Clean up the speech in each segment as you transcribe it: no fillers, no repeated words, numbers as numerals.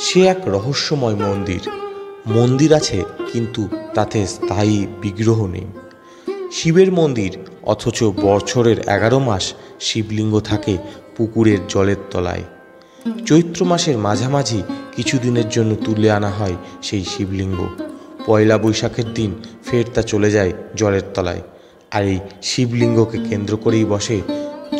সে এক রহস্যময় মন্দির। মন্দির আছে, কিন্তু তাতে স্থায়ী বিগ্রহ নেই। শিবের মন্দির, অথচ বছরের 11 মাস শিবলিঙ্গ থাকে পুকুরের জলের তলায়। চৈত্র মাসের মাঝামাঝি কিছুদিনের জন্য তুলে আনা হয় সেই শিবলিঙ্গ। পয়লা বৈশাখের দিন ফের তা চলে যায় জলের তলায়। আর এই শিবলিঙ্গকে কেন্দ্র করেই বসে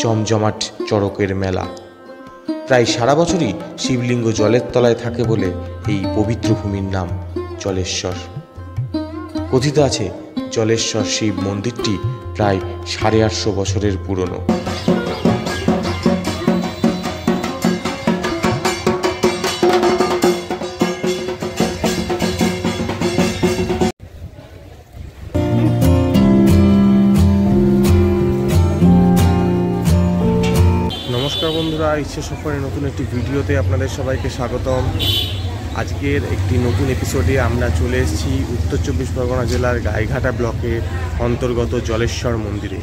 জমজমাট চড়কের মেলা। প্রায় সারা বছরই শিবলিঙ্গ জলের তলায় থাকে বলে এই পবিত্র ভূমির নাম জলেশ্বর। কথিত আছে, জলেশ্বর শিব মন্দিরটি প্রায় 850 বছরের পুরনো। নমস্কার বন্ধুরা, ইচ্ছে সফরের নতুন একটি ভিডিওতে আপনাদের সবাইকে স্বাগতম। আজকের একটি নতুন এপিসোডে আমরা চলে এসেছি উত্তর 24 পরগনা জেলার গাইঘাটা ব্লকের অন্তর্গত জলেশ্বর মন্দিরে।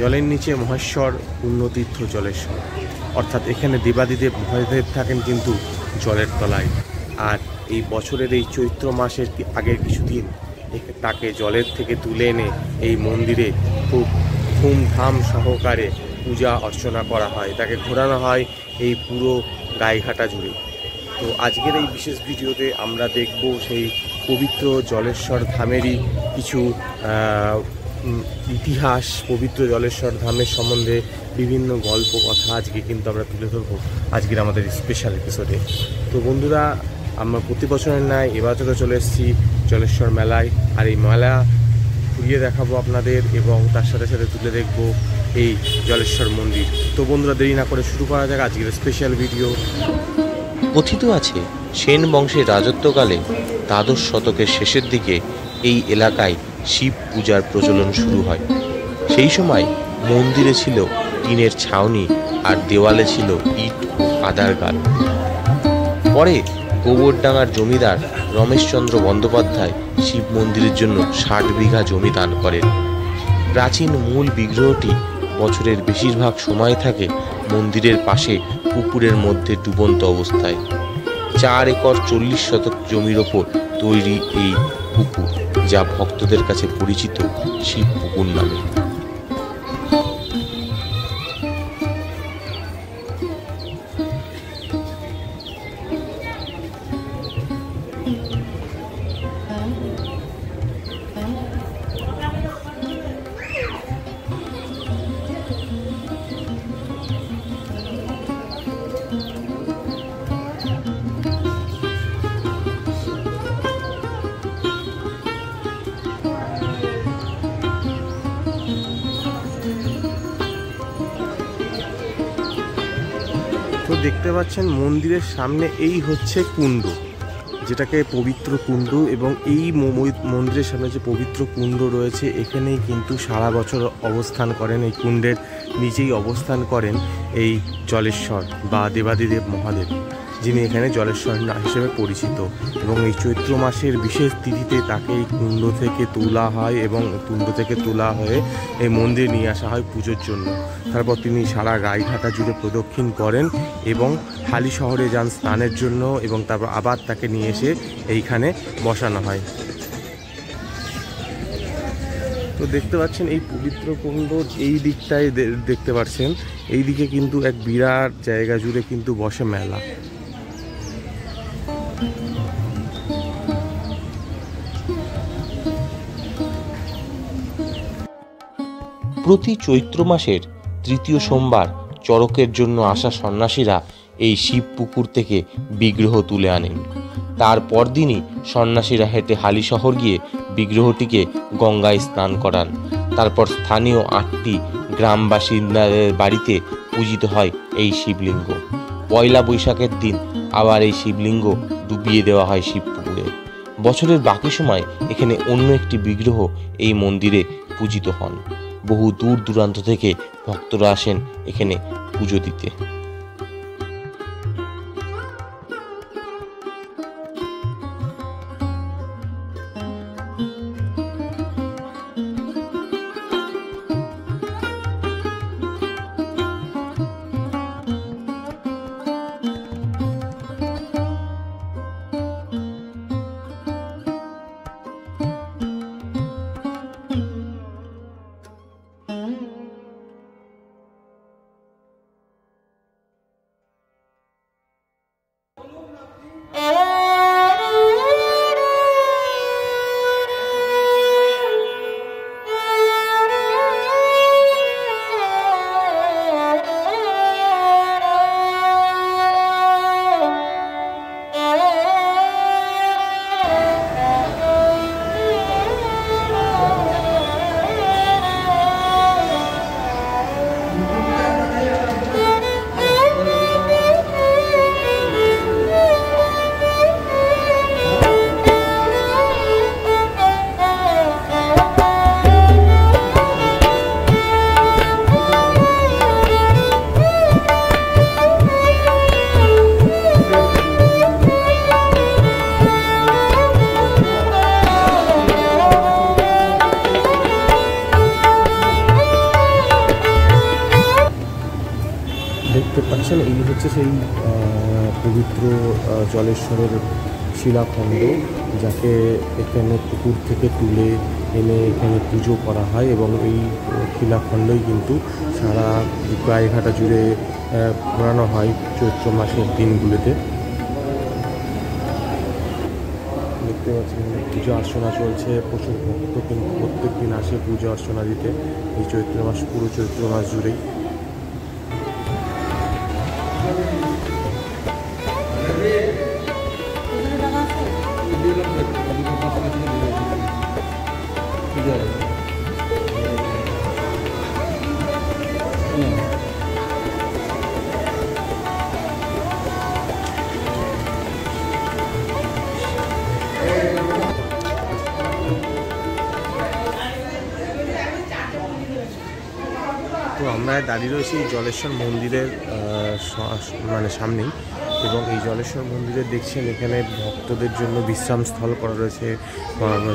জলের নিচে মহেশ্বর পুণ্যতীর্থ জলেশ্বর, অর্থাৎ এখানে দেবাদিদেব মহাদেব থাকেন কিন্তু জলের তলায়। আর এই বছরের এই চৈত্র মাসের আগের কিছুদিন তাকে জলের থেকে তুলে এনে এই মন্দিরে খুব ধুমধাম সহকারে পূজা অর্চনা করা হয়। তাকে ঘোরানো হয় এই পুরো গাইঘাটা জুড়ে। তো আজকের এই বিশেষ ভিডিওতে আমরা দেখব সেই পবিত্র জলেশ্বর ধামেরই কিছু ইতিহাস, পবিত্র জলেশ্বর ধামের সম্বন্ধে বিভিন্ন গল্প কথা আজকে কিন্তু আমরা তুলে ধরবো আজকের আমাদের স্পেশাল এপিসোডে। তো বন্ধুরা, আমরা প্রতি বছরের ন্যায় এবছরও চলে এসেছি জলেশ্বর মেলায়। আর এই মেলা ঘুরিয়ে দেখাবো আপনাদের এবং তার সাথে সাথে তুলে দেখব এই জলেশ্বর মন্দির। তো বন্ধুরা, দেরি না করে শুরু করা যাক আজকের স্পেশাল ভিডিও। কথিত আছে, সেন বংশের রাজত্বকালে দ্বাদশ শতকের শেষের দিকে এই এলাকায় শিব পূজার প্রচলন শুরু হয়। সেই সময় মন্দিরে ছিল টিনের ছাউনি আর দেওয়ালে ছিল ইট ও কাদার গাল। পরে গোবরডাঙ্গার জমিদার রমেশচন্দ্র বন্দ্যোপাধ্যায় শিব মন্দিরের জন্য 60 বিঘা জমি দান করেন। প্রাচীন মূল বিগ্রহটি বছরের বেশিরভাগ সময় থাকে মন্দিরের পাশে পুকুরের মধ্যে ডুবন্ত অবস্থায়। 4 একর 40 শতক জমির ওপর তৈরি এই পুকুর, যা ভক্তদের কাছে পরিচিত শিব পুকুর নামে। তো দেখতে পাচ্ছেন মন্দিরের সামনে এই হচ্ছে কুণ্ড, যেটাকে পবিত্র কুণ্ড। এবং এই মন্দিরের সামনে যে পবিত্র কুণ্ড রয়েছে, এখানেই কিন্তু সারা বছর অবস্থান করেন, এই কুণ্ডের নিচেই অবস্থান করেন এই জলেশ্বর বা দেবাদিদেব মহাদেব, যিনি এখানে জলেশ্বর হিসেবে পরিচিত। এবং এই চৈত্র মাসের বিশেষ তিথিতে তাকে এই কুণ্ড থেকে তোলা হয় এবং কুণ্ড থেকে তোলা হয়ে এই মন্দিরে নিয়ে আসা হয় পুজোর জন্য। তারপর তিনি সারা গাইঘাটা জুড়ে প্রদক্ষিণ করেন এবং হালি শহরে যান স্নানের জন্য, এবং তারপর আবার তাকে নিয়ে এসে এইখানে বসানো হয়। তো দেখতে পাচ্ছেন এই পবিত্র কুণ্ড এই দিকটায় দেখতে পাচ্ছেন, এই দিকে কিন্তু এক বিরাট জায়গা জুড়ে কিন্তু বসে মেলা। প্রতি চৈত্র মাসের 3য় সোমবার চড়কের জন্য আসা সন্ন্যাসীরা এই শিব পুকুর থেকে বিগ্রহ তুলে আনেন। তার পরদিনই সন্ন্যাসীরা হেঁটে হালি শহর গিয়ে বিগ্রহটিকে গঙ্গায় স্নান করান। তারপর স্থানীয় 8টি গ্রাম বাসিন্দাদের বাড়িতে পূজিত হয় এই শিবলিঙ্গ। পয়লা বৈশাখের দিন আবার এই শিবলিঙ্গ ডুবিয়ে দেওয়া হয় শিব পুকুরে। বছরের বাকি সময় এখানে অন্য একটি বিগ্রহ এই মন্দিরে পূজিত হন। বহু দূর দূরান্ত থেকে ভক্তরা আসেন এখানে পুজো দিতে। হচ্ছে সেই পবিত্র জলেশ্বরের শিলাখণ্ড, যাকে এখানে পুকুর থেকে তুলে এনে এখানে পুজো করা হয় এবং এই শিলাখণ্ডই কিন্তু সারা গায়েঘাটা জুড়ে ঘোরানো হয় চৈত্র মাসের দিনগুলোতে। দেখতে পাচ্ছেন পুজো অর্চনা চলছে, প্রচুর ভক্ত কিন্তু প্রত্যেক দিন আসে পুজো অর্চনা দিতে এই চৈত্র মাস, পুরো চৈত্র মাস জুড়েই। তো আমরা দাঁড়িয়ে রয়েছি জলেশ্বর মন্দিরের মানে সামনেই, এবং এই জলেশ্বর মন্দিরে দেখছেন এখানে ভক্তদের জন্য বিশ্রাম স্থল করা রয়েছে।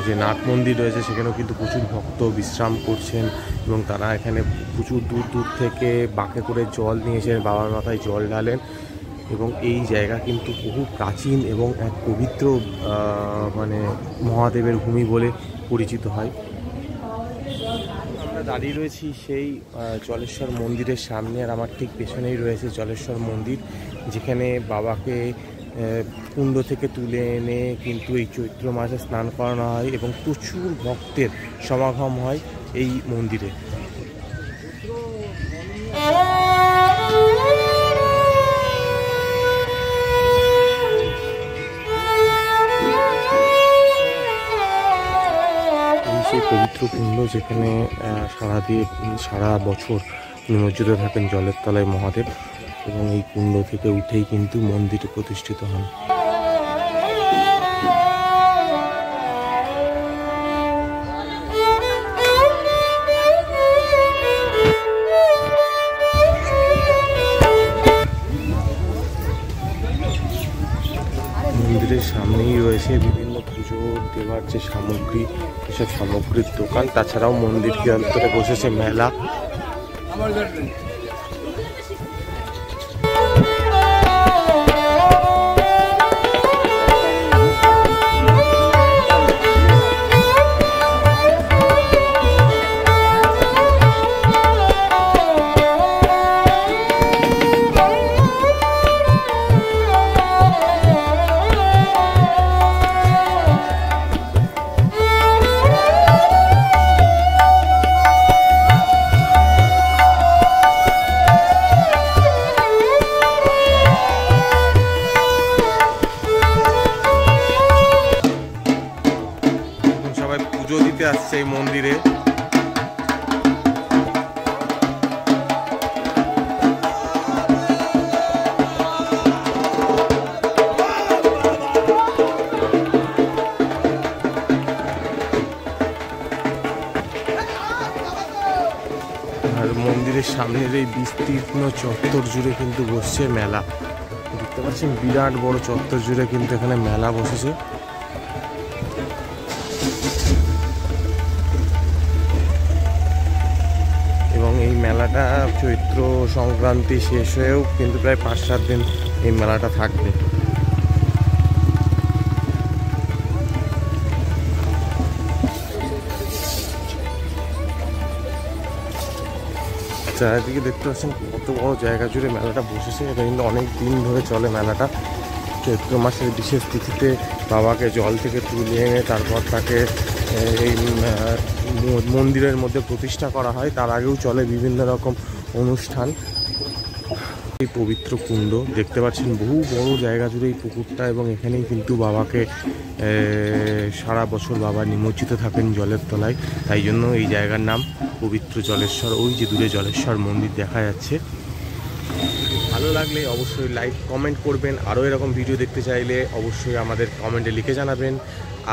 যে নাট মন্দির রয়েছে সেখানেও কিন্তু প্রচুর ভক্ত বিশ্রাম করছেন এবং তারা এখানে প্রচুর দূর দূর থেকে বাঁকে করে জল নিয়েছেন, বাবার মাথায় জল ঢালেন। এবং এই জায়গা কিন্তু বহু প্রাচীন এবং এক পবিত্র মানে মহাদেবের ভূমি বলে পরিচিত হয়। আমরা দাঁড়িয়ে রয়েছি সেই জলেশ্বর মন্দিরের সামনে, আর আমার ঠিক পেছনেই রয়েছে জলেশ্বর মন্দির, যেখানে বাবাকে কুণ্ড থেকে তুলে এনে কিন্তু এই চৈত্র মাসে স্নান করানো হয় এবং প্রচুর ভক্তের সমাগম হয় এই মন্দিরে। সেই পবিত্র কুণ্ড যেখানে সারা বছর নিমজ্জিত থাকেন জলের তলায় মহাদেব, এবং এই কুণ্ড থেকে উঠেই কিন্তু মন্দির প্রতিষ্ঠিত হন। মন্দিরের সামনেই রয়েছে বিভিন্ন পুজো দেওয়ার যে সামগ্রী, এসব সামগ্রীর দোকান। তাছাড়াও মন্দির কেন্দ্রে বসেছে মেলা। পুজো দিতে আসছে এই মন্দিরে। আর মন্দিরের সামনের এই বিস্তীর্ণ চত্বর জুড়ে কিন্তু বসছে মেলা। দেখতে পাচ্ছেন বিরাট বড় চত্বর জুড়ে কিন্তু এখানে মেলা বসেছে। এবং এই মেলাটা চৈত্র সংক্রান্তি শেষ হয়েও কিন্তু প্রায় 5-7 দিন এই মেলাটা থাকবে। চারিদিকে দেখতে পাচ্ছেন কত বড় জায়গা জুড়ে মেলাটা বসেছে। এটা কিন্তু অনেক দিন ধরে চলে মেলাটা। চৈত্র মাসের বিশেষ তিথিতে বাবাকে জল থেকে তুলে এনে তারপর তাকে এই মন্দিরের মধ্যে প্রতিষ্ঠা করা হয়। তার আগেও চলে বিভিন্ন রকম অনুষ্ঠান। এই পবিত্র কুণ্ড দেখতে পাচ্ছেন বহু বড় জায়গা জুড়ে এই পুকুরটা, এবং এখানেই কিন্তু বাবাকে সারা বছর বাবা নিমজ্জিত থাকেন জলের তলায়। তাই জন্য এই জায়গার নাম পবিত্র জলেশ্বর। ওই যে দূরে জলেশ্বর মন্দির দেখা যাচ্ছে। ভালো লাগলে অবশ্যই লাইক কমেন্ট করবেন। আরও এরকম ভিডিও দেখতে চাইলে অবশ্যই আমাদের কমেন্টে লিখে জানাবেন।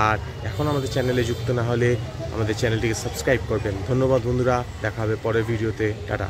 আর এখন আমাদের চ্যানেলে যুক্ত না হলে আমাদের চ্যানেলটিকে সাবস্ক্রাইব করবেন। ধন্যবাদ বন্ধুরা, দেখা হবে পরের ভিডিওতে। টাটা।